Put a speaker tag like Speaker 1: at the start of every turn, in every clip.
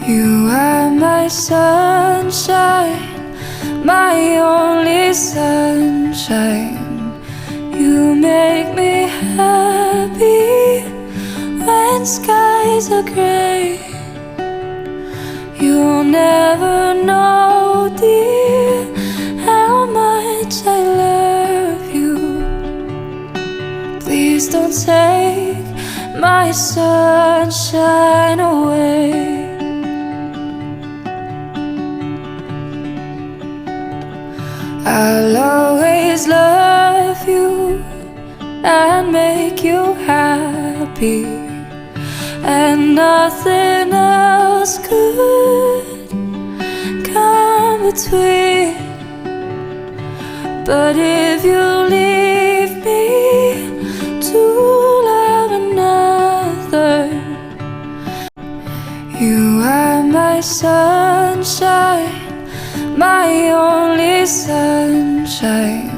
Speaker 1: You are my sunshine, my only sunshine. You make me happy when skies are gray. You'll never know, dear, how much I love you. Please don't take my sunshine away. I'll always love you and make you happy, and nothing else could come between. But if you leave me to love another, you are my sunshine, my only sunshine.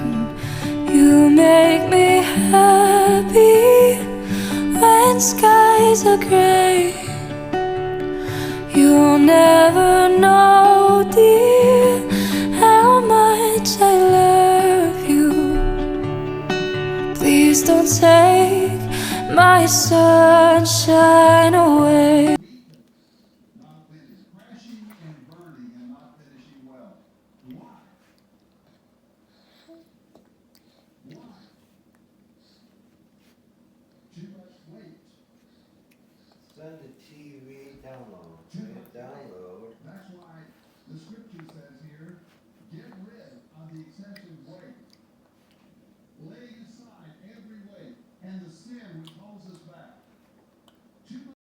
Speaker 1: You make me happy when skies are gray. You'll never know, dear, how much I love you. Please don't take my sunshine away.
Speaker 2: Crashing and burning and not finishing well. Why? Why? Too much weight.
Speaker 3: Send the TV download.
Speaker 2: Too much
Speaker 3: Download.
Speaker 2: That's why the scripture says here, get rid of the excessive weight, laying aside every weight and the sin which